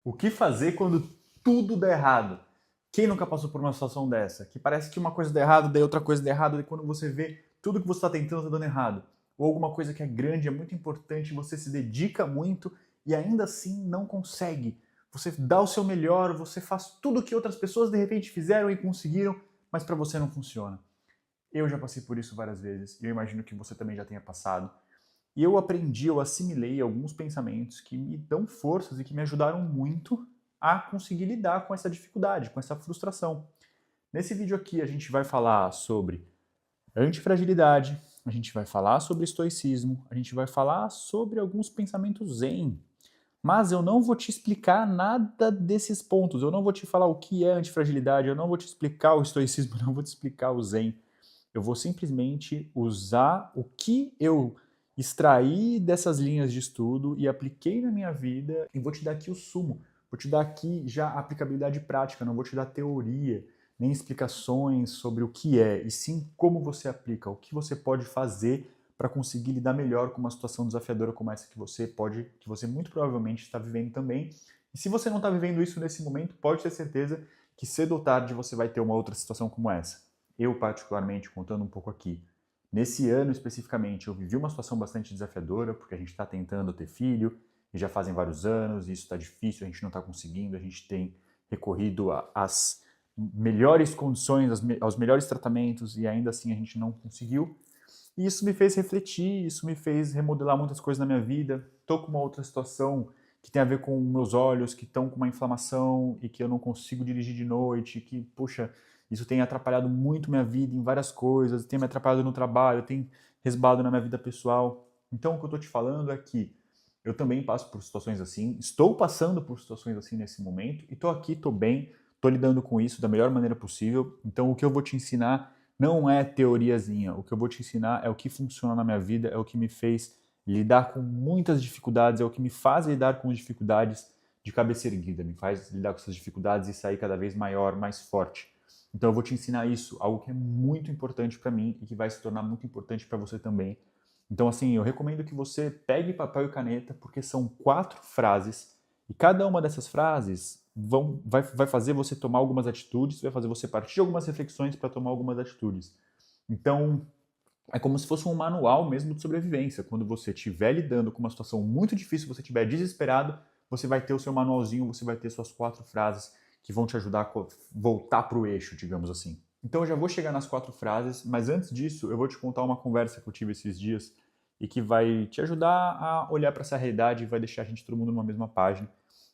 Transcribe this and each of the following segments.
O que fazer quando tudo dá errado? Quem nunca passou por uma situação dessa? Que parece que uma coisa dá errado, daí outra coisa dá errado, e quando você vê tudo que você está tentando está dando errado. Ou alguma coisa que é grande, é muito importante, você se dedica muito e ainda assim não consegue. Você dá o seu melhor, você faz tudo que outras pessoas de repente fizeram e conseguiram, mas para você não funciona. Eu já passei por isso várias vezes e eu imagino que você também já tenha passado. E eu aprendi, eu assimilei alguns pensamentos que me dão forças e que me ajudaram muito a conseguir lidar com essa dificuldade, com essa frustração. Nesse vídeo aqui a gente vai falar sobre antifragilidade, a gente vai falar sobre estoicismo, a gente vai falar sobre alguns pensamentos zen. Mas eu não vou te explicar nada desses pontos, eu não vou te falar o que é antifragilidade, eu não vou te explicar o estoicismo, eu não vou te explicar o zen. Eu vou simplesmente usar o que eu extraí dessas linhas de estudo e apliquei na minha vida e vou te dar aqui o sumo. Vou te dar aqui já a aplicabilidade prática, não vou te dar teoria, nem explicações sobre o que é, e sim como você aplica, o que você pode fazer para conseguir lidar melhor com uma situação desafiadora como essa que você muito provavelmente está vivendo também. E se você não está vivendo isso nesse momento, pode ter certeza que cedo ou tarde você vai ter uma outra situação como essa. Eu, particularmente, contando um pouco aqui, nesse ano especificamente, eu vivi uma situação bastante desafiadora, porque a gente está tentando ter filho, e já fazem vários anos, e isso está difícil, a gente não está conseguindo, a gente tem recorrido às melhores condições, aos melhores tratamentos, e ainda assim a gente não conseguiu. E isso me fez refletir, isso me fez remodelar muitas coisas na minha vida. Estou com uma outra situação que tem a ver com meus olhos, que estão com uma inflamação e que eu não consigo dirigir de noite, que, puxa, isso tem atrapalhado muito minha vida em várias coisas, tem me atrapalhado no trabalho, tem resbalado na minha vida pessoal. Então, o que eu estou te falando é que eu também passo por situações assim, estou passando por situações assim nesse momento, e estou aqui, estou bem, estou lidando com isso da melhor maneira possível. Então, o que eu vou te ensinar não é teoriazinha. O que eu vou te ensinar é o que funciona na minha vida, é o que me fez lidar com muitas dificuldades, é o que me faz lidar com as dificuldades de cabeça erguida, me faz lidar com essas dificuldades e sair cada vez maior, mais forte. Então eu vou te ensinar isso, algo que é muito importante para mim e que vai se tornar muito importante para você também. Então assim, eu recomendo que você pegue papel e caneta, porque são 4 frases e cada uma dessas frases vai fazer você tomar algumas atitudes, vai fazer você partir de algumas reflexões para tomar algumas atitudes. Então, é como se fosse um manual mesmo de sobrevivência. Quando você estiver lidando com uma situação muito difícil, você estiver desesperado, você vai ter o seu manualzinho, você vai ter suas 4 frases que vão te ajudar a voltar para o eixo, digamos assim. Então eu já vou chegar nas 4 frases, mas antes disso eu vou te contar uma conversa que eu tive esses dias e que vai te ajudar a olhar para essa realidade e vai deixar a gente todo mundo numa mesma página.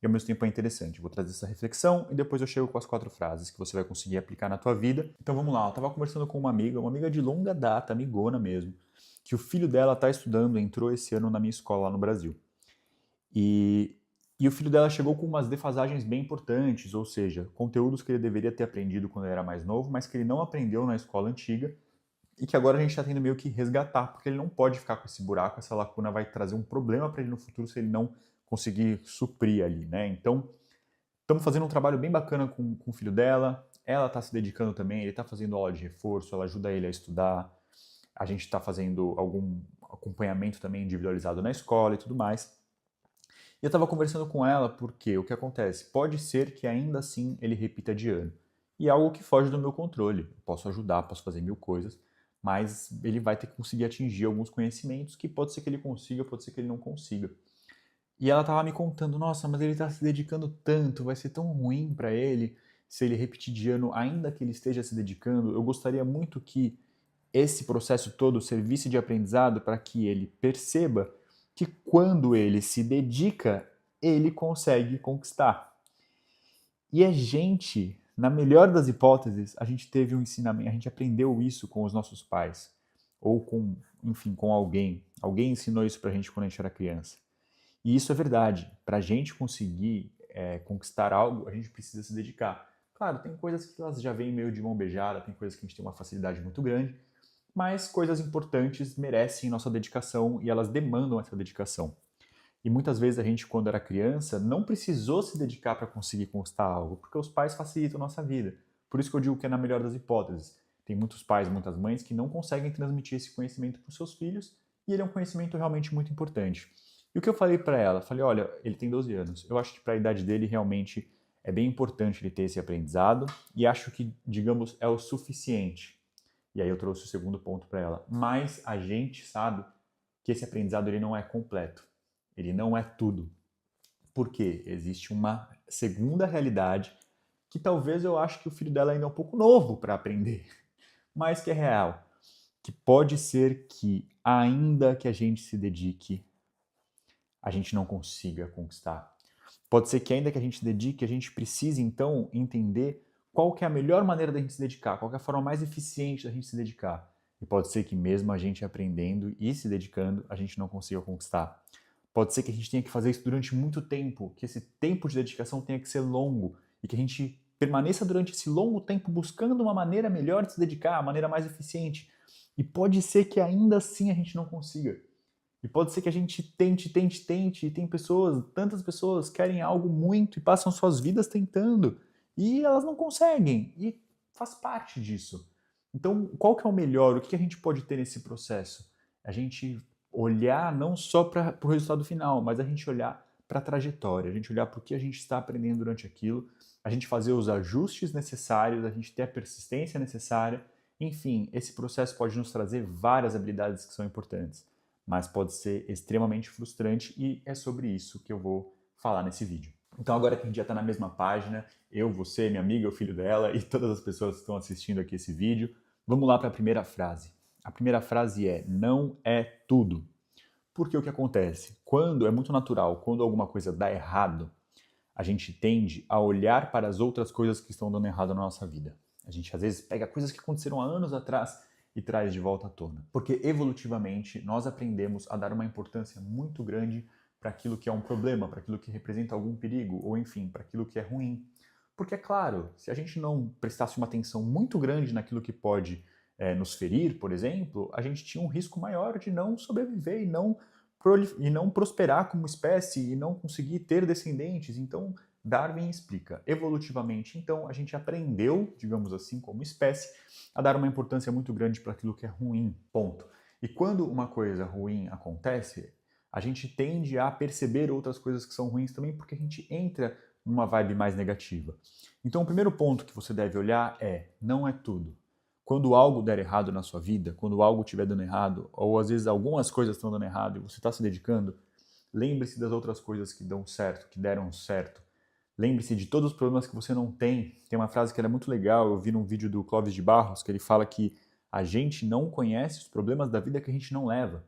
E ao mesmo tempo é interessante. Eu vou trazer essa reflexão e depois eu chego com as 4 frases que você vai conseguir aplicar na tua vida. Então vamos lá, eu estava conversando com uma amiga de longa data, amigona mesmo, que o filho dela está estudando, entrou esse ano na minha escola lá no Brasil. E, e o filho dela chegou com umas defasagens bem importantes, ou seja, conteúdos que ele deveria ter aprendido quando ele era mais novo, mas que ele não aprendeu na escola antiga e que agora a gente está tendo meio que resgatar, porque ele não pode ficar com esse buraco, essa lacuna vai trazer um problema para ele no futuro se ele não conseguir suprir ali, né? Então, estamos fazendo um trabalho bem bacana com o filho dela, ela está se dedicando também, ele está fazendo aula de reforço, ela ajuda ele a estudar, a gente está fazendo algum acompanhamento também individualizado na escola e tudo mais. E eu estava conversando com ela porque o que acontece? Pode ser que ainda assim ele repita de ano. E é algo que foge do meu controle. Eu posso ajudar, posso fazer mil coisas, mas ele vai ter que conseguir atingir alguns conhecimentos que pode ser que ele consiga, pode ser que ele não consiga. E ela tava me contando, nossa, mas ele tá se dedicando tanto, vai ser tão ruim para ele se ele repetir de ano, ainda que ele esteja se dedicando. Eu gostaria muito que esse processo todo servisse de aprendizado para que ele perceba que quando ele se dedica, ele consegue conquistar. E a gente, na melhor das hipóteses, a gente teve um ensinamento, a gente aprendeu isso com os nossos pais, ou com, enfim, com alguém. Alguém ensinou isso pra gente quando a gente era criança. E isso é verdade. Para a gente conseguir conquistar algo, a gente precisa se dedicar. Claro, tem coisas que elas já vêm meio de mão beijada, tem coisas que a gente tem uma facilidade muito grande, mas coisas importantes merecem nossa dedicação e elas demandam essa dedicação. E muitas vezes a gente, quando era criança, não precisou se dedicar para conseguir conquistar algo, porque os pais facilitam a nossa vida. Por isso que eu digo que é na melhor das hipóteses. Tem muitos pais, muitas mães que não conseguem transmitir esse conhecimento para os seus filhos, e ele é um conhecimento realmente muito importante. E o que eu falei para ela? Falei, olha, ele tem 12 anos. Eu acho que para a idade dele realmente é bem importante ele ter esse aprendizado e acho que, digamos, é o suficiente. E aí eu trouxe o segundo ponto para ela. Mas a gente sabe que esse aprendizado ele não é completo. Ele não é tudo. Por quê? Existe uma segunda realidade que talvez eu acho que o filho dela ainda é um pouco novo para aprender, mas que é real. Que pode ser que, ainda que a gente se dedique, a gente não consiga conquistar. Pode ser que ainda que a gente se dedique, a gente precise então entender qual que é a melhor maneira da gente se dedicar, qual que é a forma mais eficiente da gente se dedicar. E pode ser que mesmo a gente aprendendo e se dedicando, a gente não consiga conquistar. Pode ser que a gente tenha que fazer isso durante muito tempo, que esse tempo de dedicação tenha que ser longo e que a gente permaneça durante esse longo tempo buscando uma maneira melhor de se dedicar, a maneira mais eficiente. E pode ser que ainda assim a gente não consiga. E pode ser que a gente tente, e tem pessoas, tantas pessoas querem algo muito e passam suas vidas tentando e elas não conseguem e faz parte disso. Então, qual que é o melhor? O que a gente pode ter nesse processo? A gente olhar não só para o resultado final, mas a gente olhar para a trajetória, a gente olhar para o que a gente está aprendendo durante aquilo, a gente fazer os ajustes necessários, a gente ter a persistência necessária. Enfim, esse processo pode nos trazer várias habilidades que são importantes, mas pode ser extremamente frustrante e é sobre isso que eu vou falar nesse vídeo. Então agora que a gente já está na mesma página, eu, você, minha amiga, o filho dela e todas as pessoas que estão assistindo aqui esse vídeo, vamos lá para a primeira frase. A primeira frase é: não é tudo. Porque o que acontece? Quando é muito natural, quando alguma coisa dá errado, a gente tende a olhar para as outras coisas que estão dando errado na nossa vida. A gente às vezes pega coisas que aconteceram há anos atrás e traz de volta à tona. Porque evolutivamente nós aprendemos a dar uma importância muito grande para aquilo que é um problema, para aquilo que representa algum perigo, ou enfim, para aquilo que é ruim. Porque, é claro, se a gente não prestasse uma atenção muito grande naquilo que pode nos ferir, por exemplo, a gente tinha um risco maior de não sobreviver e não prosperar como espécie e não conseguir ter descendentes. Então, Darwin explica, evolutivamente, então, a gente aprendeu, digamos assim, como espécie, a dar uma importância muito grande para aquilo que é ruim, ponto. E quando uma coisa ruim acontece, a gente tende a perceber outras coisas que são ruins também, porque a gente entra numa vibe mais negativa. Então, o primeiro ponto que você deve olhar é: não é tudo. Quando algo der errado na sua vida, quando algo estiver dando errado, ou às vezes algumas coisas estão dando errado e você está se dedicando, lembre-se das outras coisas que dão certo, que deram certo. Lembre-se de todos os problemas que você não tem. Tem uma frase que é muito legal, eu vi num vídeo do Clóvis de Barros, que ele fala que a gente não conhece os problemas da vida que a gente não leva.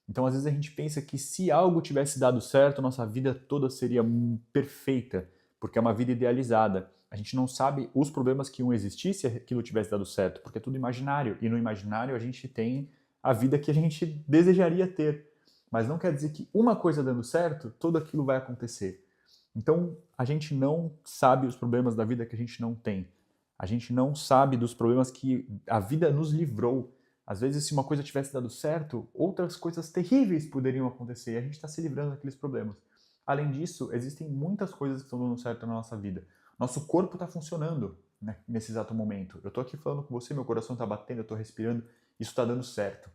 Então, às vezes, a gente pensa que se algo tivesse dado certo, nossa vida toda seria perfeita, porque é uma vida idealizada. A gente não sabe os problemas que iam existir se aquilo tivesse dado certo, porque é tudo imaginário. E no imaginário a gente tem a vida que a gente desejaria ter. Mas não quer dizer que uma coisa dando certo, tudo aquilo vai acontecer. Então, a gente não sabe os problemas da vida que a gente não tem. A gente não sabe dos problemas que a vida nos livrou. Às vezes, se uma coisa tivesse dado certo, outras coisas terríveis poderiam acontecer e a gente está se livrando daqueles problemas. Além disso, existem muitas coisas que estão dando certo na nossa vida. Nosso corpo está funcionando, né, nesse exato momento. Eu estou aqui falando com você, meu coração está batendo, eu estou respirando, isso está dando certo.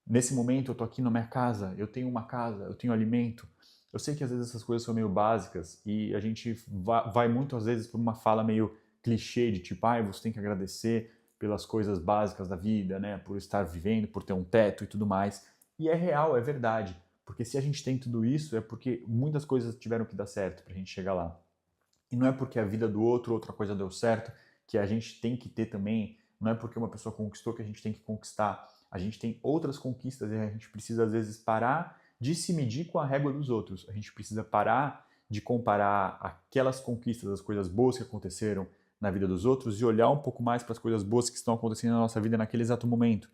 Nesse momento, eu estou aqui na minha casa, eu tenho uma casa, eu tenho alimento. Eu sei que às vezes essas coisas são meio básicas e a gente vai muito às vezes por uma fala meio clichê de tipo, você tem que agradecer pelas coisas básicas da vida, né? Por estar vivendo, por ter um teto e tudo mais. E é real, é verdade. Porque se a gente tem tudo isso, é porque muitas coisas tiveram que dar certo pra gente chegar lá. E não é porque a vida do outro, outra coisa deu certo, que a gente tem que ter também. Não é porque uma pessoa conquistou que a gente tem que conquistar. A gente tem outras conquistas e a gente precisa, às vezes, parar de se medir com a régua dos outros. A gente precisa parar de comparar aquelas conquistas, as coisas boas que aconteceram na vida dos outros e olhar um pouco mais para as coisas boas que estão acontecendo na nossa vida naquele exato momento.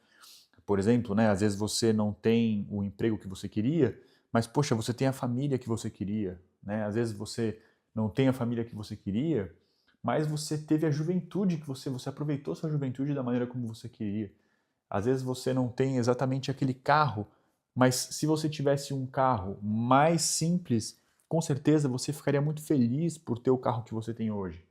Por exemplo, né, às vezes você não tem o emprego que você queria, mas, poxa, você tem a família que você queria. Né? Às vezes você não tem a família que você queria, mas você teve a juventude que você aproveitou sua juventude da maneira como você queria. Às vezes você não tem exatamente aquele carro, mas se você tivesse um carro mais simples, com certeza você ficaria muito feliz por ter o carro que você tem hoje.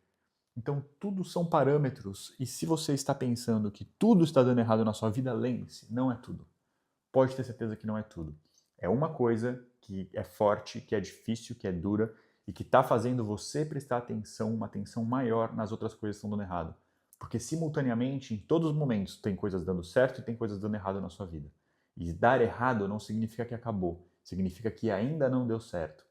Então, tudo são parâmetros, e se você está pensando que tudo está dando errado na sua vida, lembre-se, não é tudo. Pode ter certeza que não é tudo. É uma coisa que é forte, que é difícil, que é dura e que está fazendo você prestar atenção, uma atenção maior nas outras coisas que estão dando errado. Porque simultaneamente, em todos os momentos, tem coisas dando certo e tem coisas dando errado na sua vida. E dar errado não significa que acabou, significa que ainda não deu certo.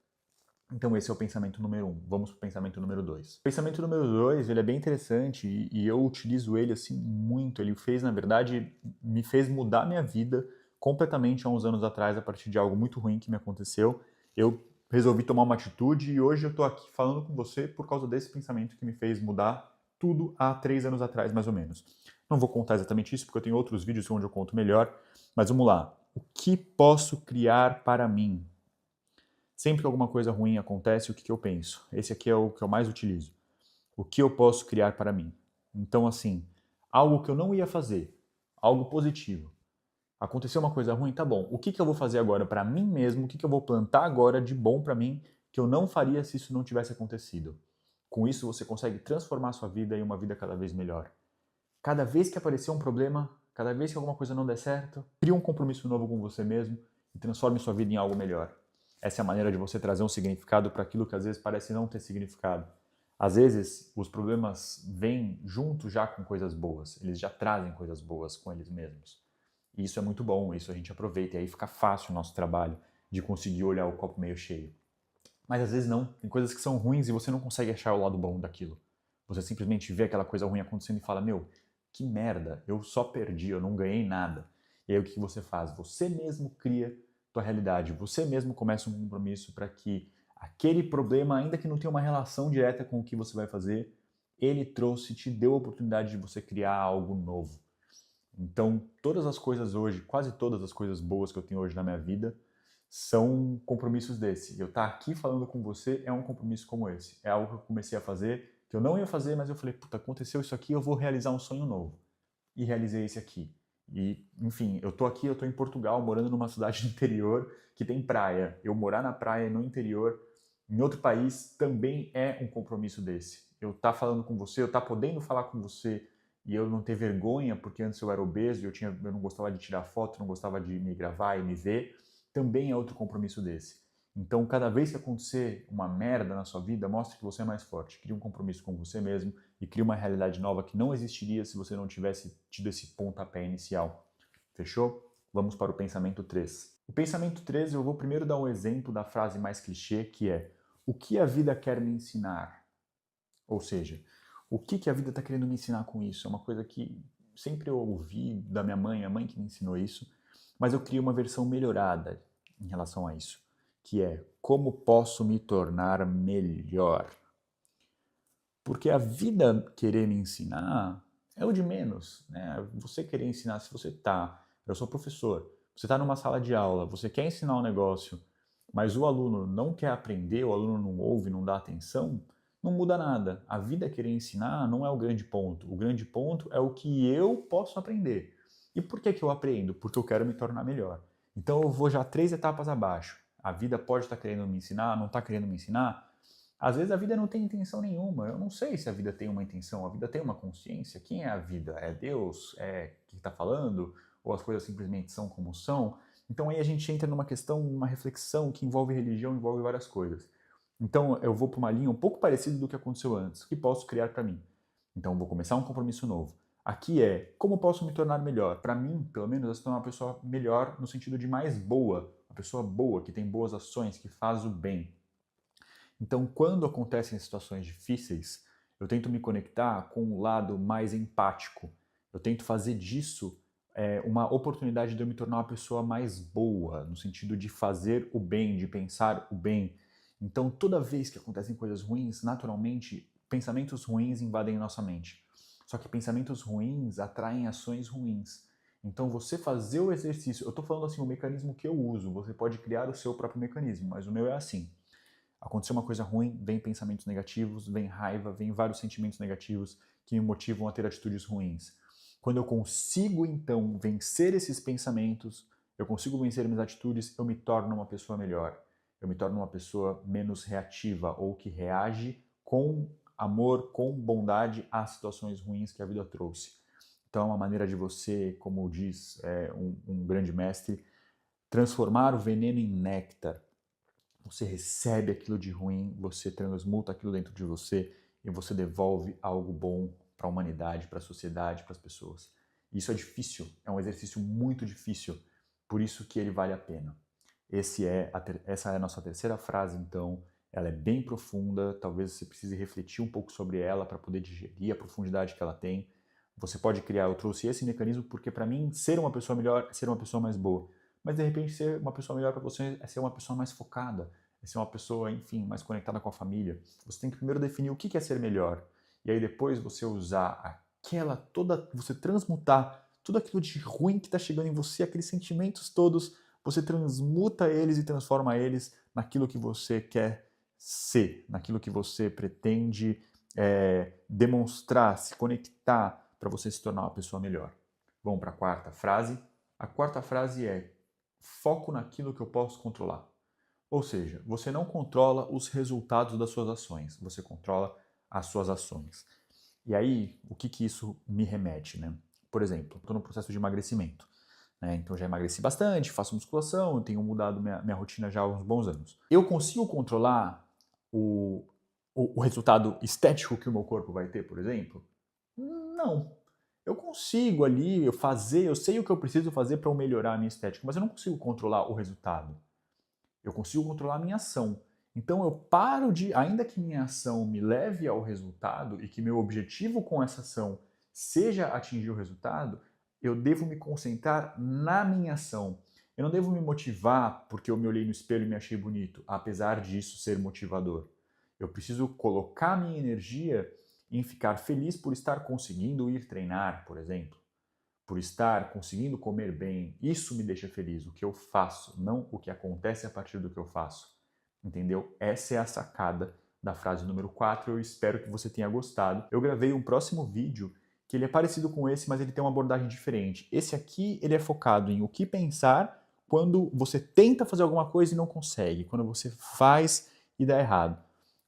Então esse é o pensamento número 1. Vamos para o pensamento número 2. O pensamento número 2, ele é bem interessante e eu utilizo ele assim muito. Ele fez, na verdade, me fez mudar minha vida completamente há uns anos atrás, a partir de algo muito ruim que me aconteceu. Eu resolvi tomar uma atitude e hoje eu estou aqui falando com você por causa desse pensamento que me fez mudar tudo há 3 anos atrás, mais ou menos. Não vou contar exatamente isso, porque eu tenho outros vídeos onde eu conto melhor, mas vamos lá. O que posso criar para mim? Sempre que alguma coisa ruim acontece, o que eu penso? Esse aqui é o que eu mais utilizo. O que eu posso criar para mim? Então, assim, algo que eu não ia fazer, algo positivo. Aconteceu uma coisa ruim, tá bom. O que eu vou fazer agora para mim mesmo? O que eu vou plantar agora de bom para mim que eu não faria se isso não tivesse acontecido? Com isso, você consegue transformar a sua vida em uma vida cada vez melhor. Cada vez que aparecer um problema, cada vez que alguma coisa não der certo, crie um compromisso novo com você mesmo e transforme sua vida em algo melhor. Essa é a maneira de você trazer um significado para aquilo que às vezes parece não ter significado. Às vezes, os problemas vêm junto já com coisas boas. Eles já trazem coisas boas com eles mesmos. E isso é muito bom, isso a gente aproveita. E aí fica fácil o nosso trabalho de conseguir olhar o copo meio cheio. Mas às vezes não. Tem coisas que são ruins e você não consegue achar o lado bom daquilo. Você simplesmente vê aquela coisa ruim acontecendo e fala, meu, que merda, eu só perdi, eu não ganhei nada. E aí o que você faz? Você mesmo cria tua realidade, você mesmo começa um compromisso para que aquele problema, ainda que não tenha uma relação direta com o que você vai fazer, ele trouxe, te deu a oportunidade de você criar algo novo. Então, todas as coisas hoje, quase todas as coisas boas que eu tenho hoje na minha vida, são compromissos desse. Eu estar aqui falando com você é um compromisso como esse. É algo que eu comecei a fazer, que eu não ia fazer, mas eu falei, puta, aconteceu isso aqui, eu vou realizar um sonho novo. E realizei esse aqui. E, enfim, eu tô aqui, eu tô em Portugal, morando numa cidade do interior que tem praia. Eu morar na praia, no interior, em outro país, também é um compromisso desse. Eu estar falando com você, eu estar podendo falar com você e eu não ter vergonha, porque antes eu era obeso, eu não gostava de tirar foto, não gostava de me gravar e me ver, também é outro compromisso desse. Então, cada vez que acontecer uma merda na sua vida, mostre que você é mais forte. Crie um compromisso com você mesmo e crie uma realidade nova que não existiria se você não tivesse tido esse pontapé inicial. Fechou? Vamos para o pensamento 3. O pensamento 3, eu vou primeiro dar um exemplo da frase mais clichê, que é: o que a vida quer me ensinar? Ou seja, o que a vida está querendo me ensinar com isso? É uma coisa que sempre eu ouvi da minha mãe que me ensinou isso, mas eu criei uma versão melhorada em relação a isso, que é: como posso me tornar melhor? Porque a vida querer me ensinar é o de menos, né? Você querer ensinar, se você tá, eu sou professor, você está numa sala de aula, você quer ensinar um negócio, mas o aluno não quer aprender, o aluno não ouve, não dá atenção, não muda nada. A vida querer ensinar não é o grande ponto. O grande ponto é o que eu posso aprender. E por que eu aprendo? Porque eu quero me tornar melhor. Então eu vou já 3 etapas abaixo. A vida pode estar querendo me ensinar, não está querendo me ensinar. Às vezes a vida não tem intenção nenhuma. Eu não sei se a vida tem uma intenção. A vida tem uma consciência. Quem é a vida? É Deus? É quem está falando? Ou as coisas simplesmente são como são? Então aí a gente entra numa questão, uma reflexão que envolve religião, envolve várias coisas. Então eu vou para uma linha um pouco parecida do que aconteceu antes. O que posso criar para mim? Então eu vou começar um compromisso novo. Aqui é como posso me tornar melhor. Para mim, pelo menos, eu se tornar uma pessoa melhor no sentido de mais boa. Uma pessoa boa, que tem boas ações, que faz o bem. Então, quando acontecem situações difíceis, eu tento me conectar com um lado mais empático. Eu tento fazer disso uma oportunidade de eu me tornar uma pessoa mais boa, no sentido de fazer o bem, de pensar o bem. Então, toda vez que acontecem coisas ruins, naturalmente, pensamentos ruins invadem nossa mente. Só que pensamentos ruins atraem ações ruins. Então, você fazer o exercício, eu estou falando assim, o mecanismo que eu uso, você pode criar o seu próprio mecanismo, mas o meu é assim. Aconteceu uma coisa ruim, vem pensamentos negativos, vem raiva, vem vários sentimentos negativos que me motivam a ter atitudes ruins. Quando eu consigo, então, vencer esses pensamentos, eu consigo vencer minhas atitudes, eu me torno uma pessoa melhor. Eu me torno uma pessoa menos reativa ou que reage com amor, com bondade às situações ruins que a vida trouxe. Então, é uma maneira de você, como diz um grande mestre, transformar o veneno em néctar. Você recebe aquilo de ruim, você transmuta aquilo dentro de você e você devolve algo bom para a humanidade, para a sociedade, para as pessoas. Isso é difícil, é um exercício muito difícil, por isso que ele vale a pena. Essa é a nossa terceira frase, então. Ela é bem profunda, talvez você precise refletir um pouco sobre ela para poder digerir a profundidade que ela tem. Você pode criar, eu trouxe esse mecanismo porque para mim ser uma pessoa melhor é ser uma pessoa mais boa. Mas de repente ser uma pessoa melhor para você é ser uma pessoa mais focada, é ser uma pessoa, enfim, mais conectada com a família. Você tem que primeiro definir o que é ser melhor. E aí depois você usar você transmutar tudo aquilo de ruim que está chegando em você, aqueles sentimentos todos, você transmuta eles e transforma eles naquilo que você quer ser, naquilo que você pretende demonstrar, se conectar para você se tornar uma pessoa melhor. Vamos para a quarta frase. A quarta frase é foco naquilo que eu posso controlar. Ou seja, você não controla os resultados das suas ações, você controla as suas ações. E aí, o que isso me remete, né? Por exemplo, estou no processo de emagrecimento. Então já emagreci bastante, faço musculação, tenho mudado minha rotina já há uns bons anos. Eu consigo controlar o resultado estético que o meu corpo vai ter, por exemplo? Não. Eu consigo ali eu sei o que eu preciso fazer para melhorar a minha estética, mas eu não consigo controlar o resultado. Eu consigo controlar a minha ação. Então eu paro de, ainda que minha ação me leve ao resultado e que meu objetivo com essa ação seja atingir o resultado, eu devo me concentrar na minha ação. Eu não devo me motivar porque eu me olhei no espelho e me achei bonito, apesar disso ser motivador. Eu preciso colocar minha energia em ficar feliz por estar conseguindo ir treinar, por exemplo, por estar conseguindo comer bem. Isso me deixa feliz, o que eu faço, não o que acontece a partir do que eu faço. Entendeu? Essa é a sacada da frase número 4. Eu espero que você tenha gostado. Eu gravei um próximo vídeo que ele é parecido com esse, mas ele tem uma abordagem diferente. Esse aqui, ele é focado em o que pensar quando você tenta fazer alguma coisa e não consegue, quando você faz e dá errado.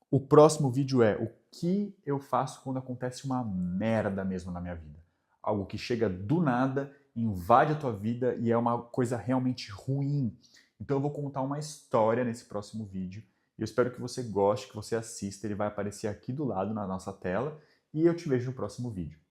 O próximo vídeo é o que eu faço quando acontece uma merda mesmo na minha vida. Algo que chega do nada, invade a tua vida e é uma coisa realmente ruim. Então eu vou contar uma história nesse próximo vídeo. Eu espero que você goste, que você assista. Ele vai aparecer aqui do lado na nossa tela e eu te vejo no próximo vídeo.